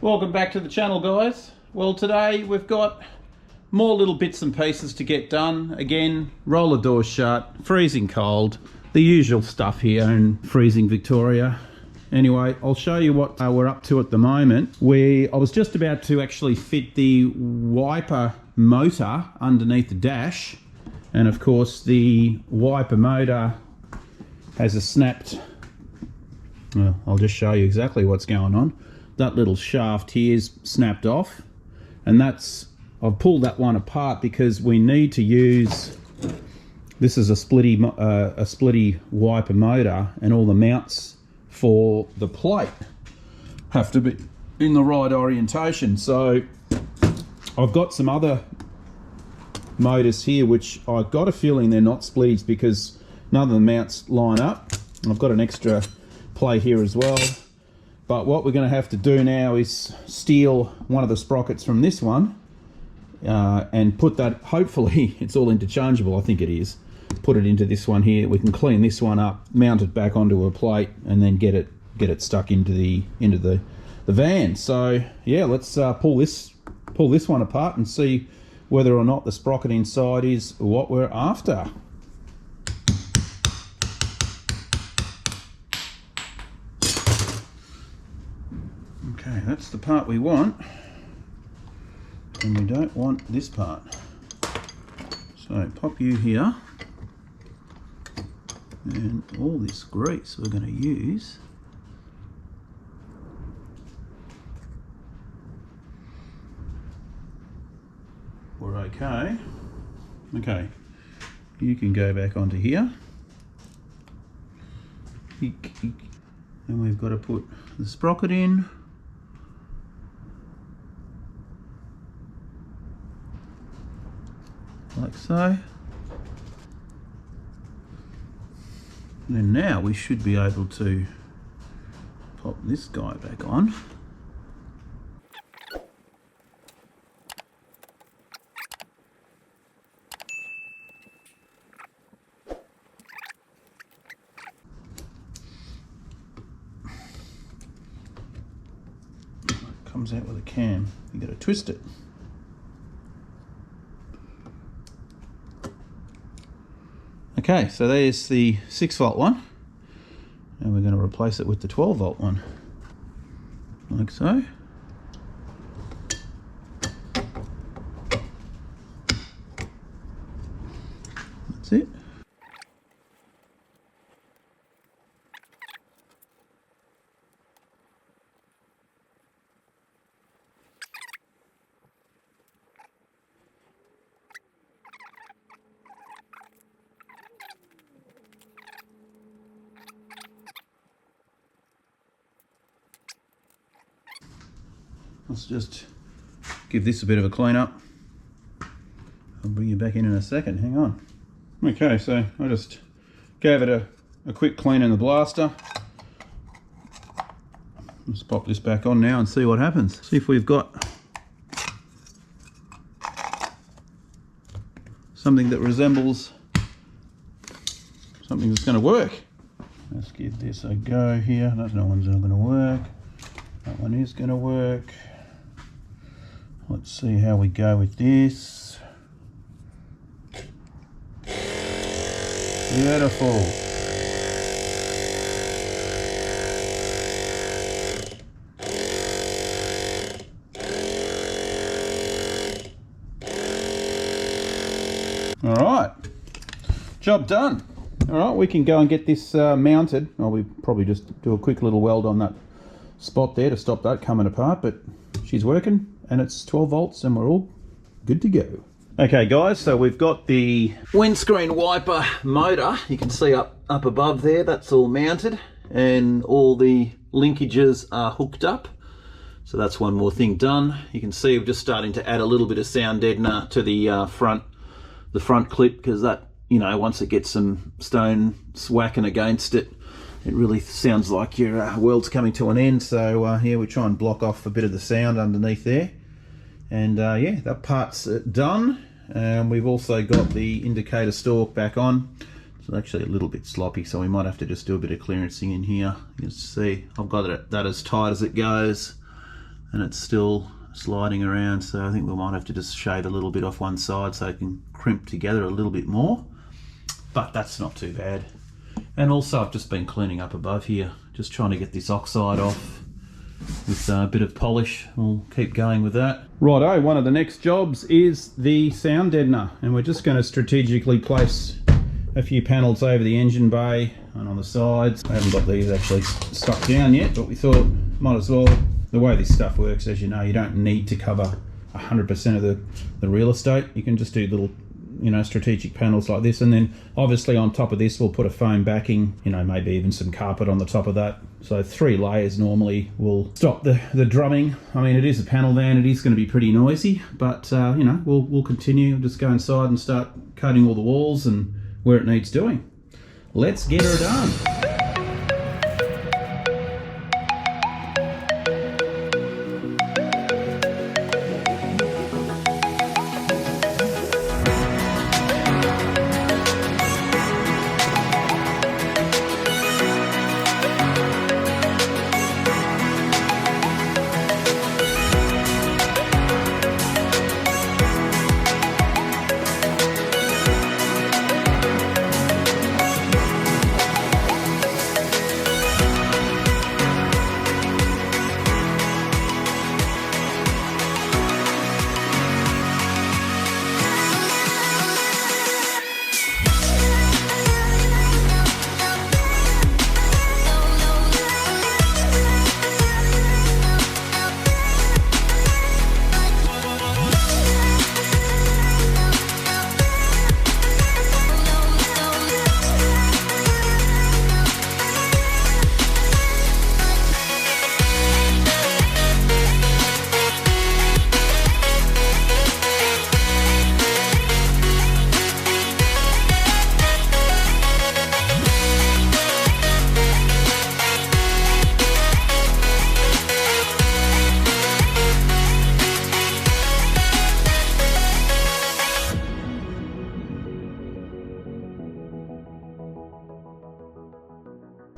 Welcome back to the channel, guys. Well, today we've got more little bits and pieces to get done. Again, roller doors shut, freezing cold, the usual stuff here in freezing Victoria. Anyway, I'll show you what we're up to at the moment. I was just about to actually fit the wiper motor underneath the dash, and of course the wiper motor has a snapped, well, I'll just show you exactly what's going on. That little shaft here is snapped off, and I've pulled that one apart because we need to use, this is a splitty wiper motor, and all the mounts for the plate have to be in the right orientation. So I've got some other motors here which I've got a feeling they're not splitties because none of the mounts line up. I've got an extra plate here as well. But what we're going to have to do now is steal one of the sprockets from this one and put that, hopefully it's all interchangeable, I think it is, put it into this one here. We can clean this one up, mount it back onto a plate, and then get it stuck into the van. So yeah, let's pull this one apart and see whether or not the sprocket inside is what we're after. Okay, that's the part we want, and we don't want this part. So pop you here, and all this grease we're going to use we're okay. Okay, you can go back onto here, and we've got to put the sprocket in. Like so. And then now we should be able to pop this guy back on. It comes out with a cam. You got to twist it. Okay, so there's the 6-volt one, and we're going to replace it with the 12-volt one, like so. That's it. Let's just give this a bit of a clean up. I'll bring you back in a second, hang on. Okay, so I just gave it a quick clean in the blaster. Let's pop this back on now and see what happens. See if we've got something that resembles something that's going to work. Let's give this a go here. No one's not going to work. That one is going to work. Let's see how we go with this. Beautiful. All right, job done. All right, we can go and get this mounted. Well, we probably just do a quick little weld on that spot there to stop that coming apart, but she's working. And it's 12 volts and we're all good to go. Okay guys, so we've got the windscreen wiper motor. You can see up above there, that's all mounted and all the linkages are hooked up. So that's one more thing done. You can see we're just starting to add a little bit of sound deadener to the front clip, because that, you know, once it gets some stone swacking against it, it really sounds like your world's coming to an end. So here we try and block off a bit of the sound underneath there. And yeah, that part's done. And we've also got the indicator stalk back on. It's actually a little bit sloppy, so we might have to just do a bit of clearancing in here. You can see I've got that as tight as it goes. and it's still sliding around, so I think we might have to just shave a little bit off one side so it can crimp together a little bit more, but that's not too bad. And also I've just been cleaning up above here, just trying to get this oxide off with a bit of polish. We'll keep going with that. Righto, one of the next jobs is the sound deadener, and we're just going to strategically place a few panels over the engine bay and on the sides. I haven't got these actually stuck down yet, but we thought might as well. The way this stuff works, as you know, you don't need to cover 100% of the real estate. You can just do little, you know, strategic panels like this, and then obviously on top of this we'll put a foam backing, you know, maybe even some carpet on the top of that. So 3 layers normally will stop the drumming. I mean, it is a panel van, it is going to be pretty noisy, but you know, we'll continue. Just go inside and start coating all the walls and where it needs doing. Let's get her done.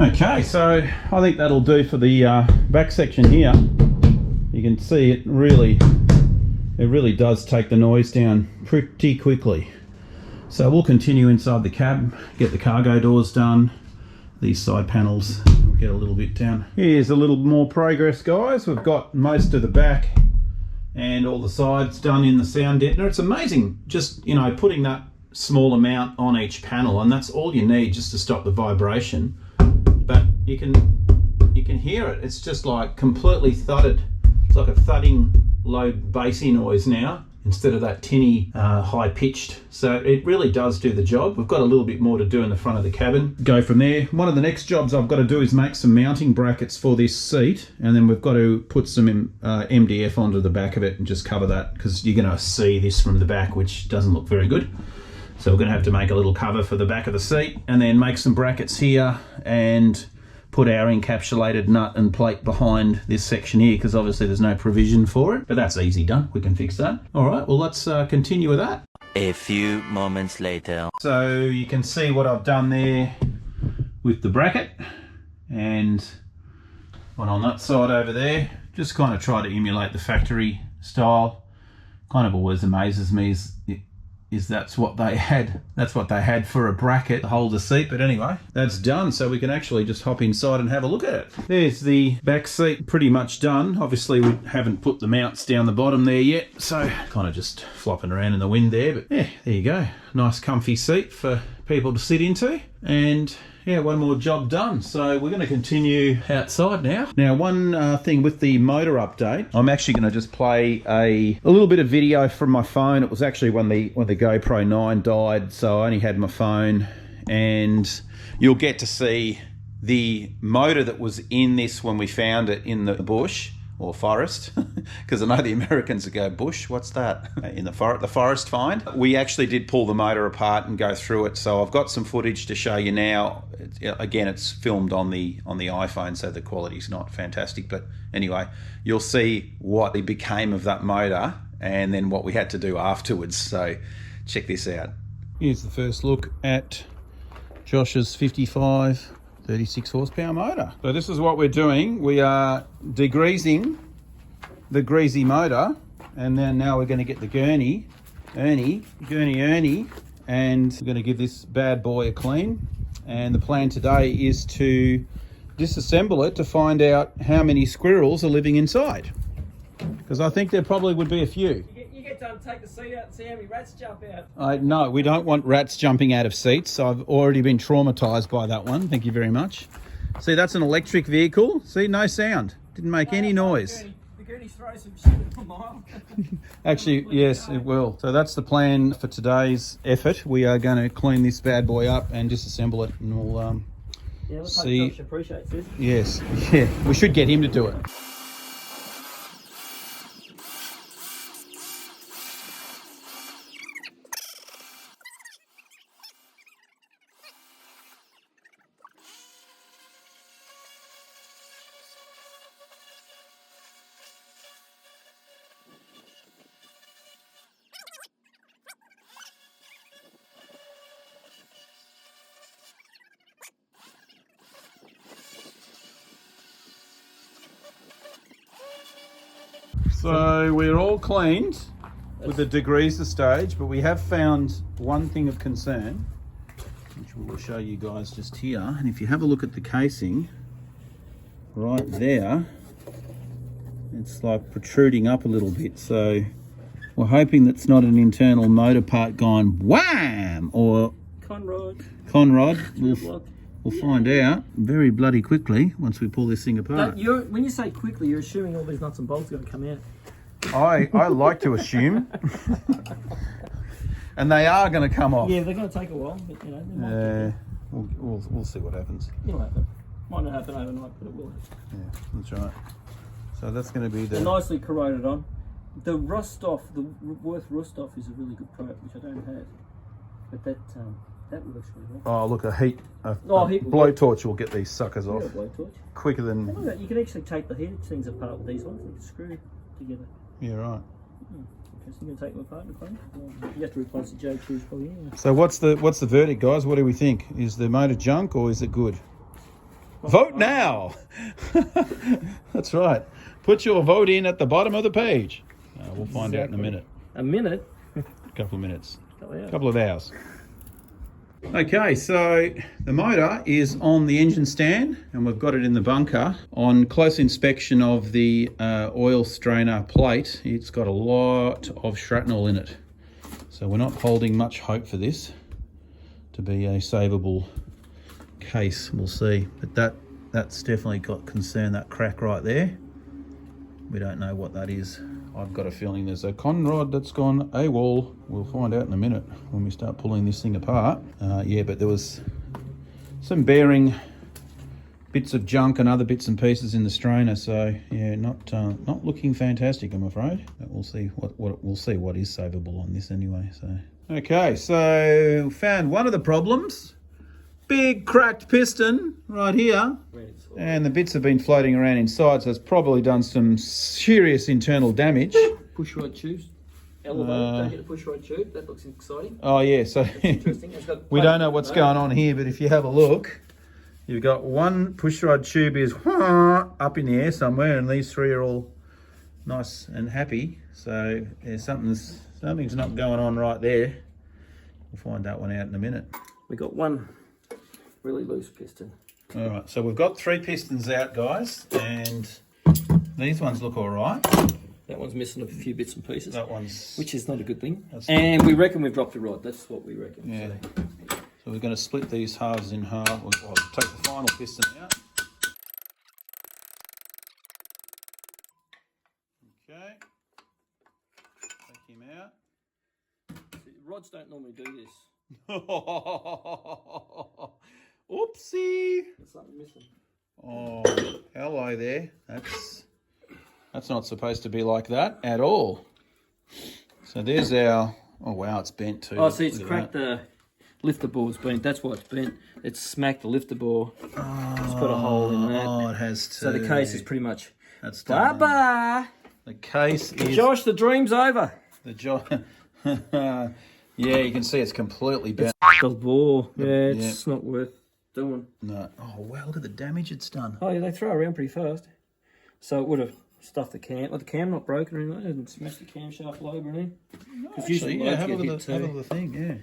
Okay, so I think that'll do for the back section here. You can see it really does take the noise down pretty quickly. So we'll continue inside the cab, get the cargo doors done, these side panels, we'll get a little bit down. Here's a little more progress, guys. We've got most of the back and all the sides done in the sound deadener. It's amazing just, you know, putting that small amount on each panel, and that's all you need just to stop the vibration. But you can hear it. It's just like completely thudded. It's like a thudding low bassy noise now instead of that tinny high pitched. So it really does do the job. We've got a little bit more to do in the front of the cabin. Go from there. One of the next jobs I've got to do is make some mounting brackets for this seat, and then we've got to put some MDF onto the back of it and just cover that, because you're going to see this from the back, which doesn't look very good. So we're going to have to make a little cover for the back of the seat, and then make some brackets here and put our encapsulated nut and plate behind this section here, because obviously there's no provision for it, but that's easy done. We can fix that. All right, well, let's continue with that. A few moments later. So you can see what I've done there with the bracket, and one on that side over there. Just kind of try to emulate the factory style. Kind of always amazes me is that's what they had for a bracket to hold the seat. But anyway, that's done, so we can actually just hop inside and have a look at it. There's the back seat pretty much done. Obviously we haven't put the mounts down the bottom there yet, so kind of just flopping around in the wind there, but yeah, there you go. Nice comfy seat for people to sit into, and yeah, one more job done. So we're going to continue outside now. Now, one thing with the motor update, I'm actually going to just play a little bit of video from my phone. It was actually when the GoPro 9 died, so I only had my phone, and you'll get to see the motor that was in this when we found it in the bush or forest, because I know the Americans would go, bush, what's that? In the forest find. We actually did pull the motor apart and go through it, so I've got some footage to show you now. Again, it's filmed on the iPhone, so the quality's not fantastic, but anyway, you'll see what it became of that motor and then what we had to do afterwards, so check this out. Here's the first look at Josh's 55 36 horsepower motor. So this is what we're doing. We are degreasing the greasy motor, and then now we're going to get the gurney, Ernie, and we're going to give this bad boy a clean. And the plan today is to disassemble it to find out how many squirrels are living inside, because I think there probably would be a few. You get to take the seat out and see how many rats jump out. No, we don't want rats jumping out of seats. I've already been traumatized by that one. Thank you very much. See, that's an electric vehicle. See, no sound. Didn't make any noise. The gurney throws some shit a mile. Actually, yes, it will. So that's the plan for today's effort. We are going to clean this bad boy up and disassemble it, and we'll Yeah, let's see. hope Josh appreciates this. Yes, yeah, we should get him to do it. So we're all cleaned with the degreaser stage, but we have found one thing of concern, which we will show you guys just here. And if you have a look at the casing, right there, it's like protruding up a little bit. So we're hoping that's not an internal motor part gone wham, or Conrod. We'll find out very bloody quickly once we pull this thing apart. When you say quickly, you're assuming all these nuts and bolts are going to come out. I like to assume. And they are going to come off. Yeah, they're going to take a while, but you know, they might we'll see what happens. it'll happen. Might not happen overnight, but it will happen. Yeah, that's right. So that's going to be They're the... nicely corroded on. The Rust-Off, the Worth Rust-Off is a really good product, which I don't have. But that works really well. Oh, look, a heat blowtorch will get these suckers off Yeah, blowtorch. quicker than... Look at that, you can actually take the heated things apart with these ones and screw together. Yeah, right. Okay, so you can take them apart and clean. You have to replace the J2s probably anyway. So what's the verdict, guys? What do we think? Is the motor junk or is it good? Vote now! That's right. Put your vote in at the bottom of the page. We'll find out in a minute. A minute? A couple of minutes. Yeah. Couple of hours. Okay, so the motor is on the engine stand and we've got it in the bunker. On close inspection of the oil strainer plate, it's got a lot of shrapnel in it. So we're not holding much hope for this to be a savable case. We'll see. But that's definitely got concern, that crack right there. We don't know what that is. I've got a feeling there's a conrod that's gone AWOL. We'll find out in a minute when we start pulling this thing apart. Yeah, but there was some bearing bits of junk and other bits and pieces in the strainer. So yeah, not looking fantastic, I'm afraid. But we'll see what is savable on this anyway. So okay, so found one of the problems. Big cracked piston right here. And the bits have been floating around inside, so it's probably done some serious internal damage. Push rod tubes. Elevator, don't get a push rod tube. That looks exciting. Oh yeah, so Interesting. It's got we don't know what's going on here, but if you have a look, you've got one push rod tube is up in the air somewhere, and these three are all nice and happy. So there's something's not going on right there. We'll find that one out in a minute. We got one really loose piston. All right, so we've got three pistons out, guys, and these ones look all right. That one's missing a few bits and pieces. That one's... Which is not a good thing. And we reckon we've dropped a rod. That's what we reckon. Yeah. So we're going to split these halves in half. We'll take the final piston out. Okay. Take him out. See, rods don't normally do this. Oopsie. There's something missing. Oh, hello there. That's not supposed to be like that at all. So there's our... Oh, wow, it's bent too. Oh, see, it's cracked the lifter board's bent. That's why it's bent. It's smacked the lifter bore. It's got a hole in that. Oh, it has too. So the case is pretty much... That's done. Bye-bye. The case is... Josh, the dream's over. Yeah, you can see it's completely bent. The bore. Yeah, it's not worth doing. No. Oh, wow, look at the damage it's done. Oh, yeah, they throw around pretty fast. So it would have stuff the cam. Well, the cam not broken or anything. Didn't smash the camshaft lobe or anything. Actually, yeah, have a look at the thing, yeah.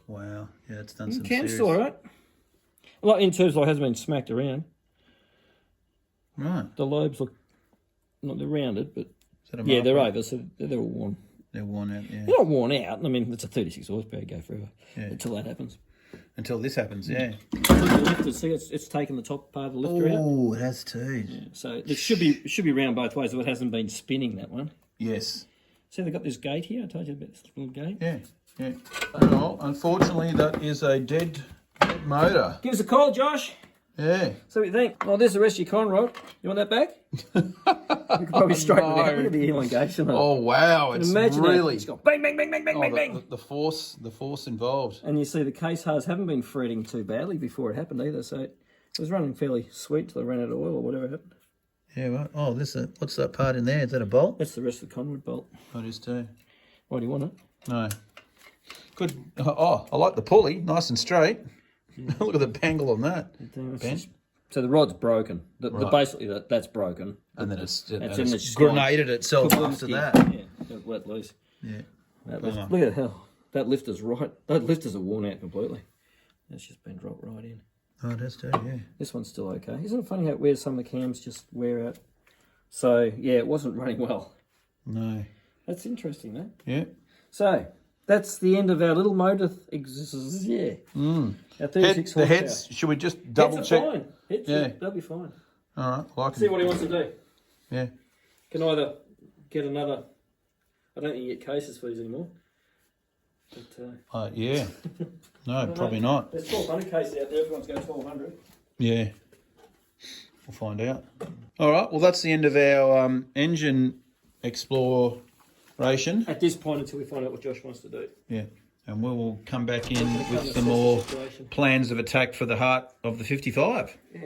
Wow, yeah, it's done some Cam's serious... still alright. Like in terms like it hasn't been smacked around. Right. The lobes look not they're rounded, but Is that a yeah, they're marker? over, so they're all worn. They're worn out, yeah. They're not worn out. I mean, it's a 36 horsepower, go forever until that happens. Until this happens, yeah. Look at the lifters. See, it's taken the top part of the lifter out. Oh, it has too. Yeah, so it should be round both ways, so it hasn't been spinning that one. Yes. See, they've got this gate here. I told you about this little gate. Yeah, yeah. Well, unfortunately, that is a dead motor. Give us a call, Josh. Yeah. So what do you think? Well, there's the rest of your con rod. You want that back? You could probably straighten it out. Look at the elongation. Oh wow! It's Imagine really it's got bang, bang, bang, bang, bang, bang, bang. the force involved. And you see the case hards haven't been fretting too badly before it happened either. So it was running fairly sweet till they ran out of oil or whatever happened. Yeah. Right. Oh, what's that part in there? Is that a bolt? That's the rest of the conwood bolt. Oh, it is too. Why do you want it? No. Good. Oh, I like the pulley, nice and straight. Look at the bangle on that. Ben? So the rod's broken. Basically that's broken. And then it's it's grenaded itself after that. Yeah, it let loose. Yeah. Look at hell. That lifter's right. That lifters are worn out completely. It's just been dropped right in. Oh, it has too. Yeah. This one's still okay. Isn't it funny how where some of the cams just wear out? So yeah, it wasn't running well. No. That's interesting, though. Yeah. So that's the end of our little motor. Yeah. Our 36 The heads. Should we just double heads check? are fine. Heads Yeah. they'll be fine. All right. Well, I can, See what he wants to do. yeah. Can either get another. I don't think you get cases for these anymore. But, Yeah. No, probably not. There's 1,200 cases out there. Everyone's going 1,200. Yeah. We'll find out. All right. Well, that's the end of our engine exploration. At this point, until we find out what Josh wants to do. Yeah. And we will come back in with some more plans of attack for the heart of the 55. Yeah.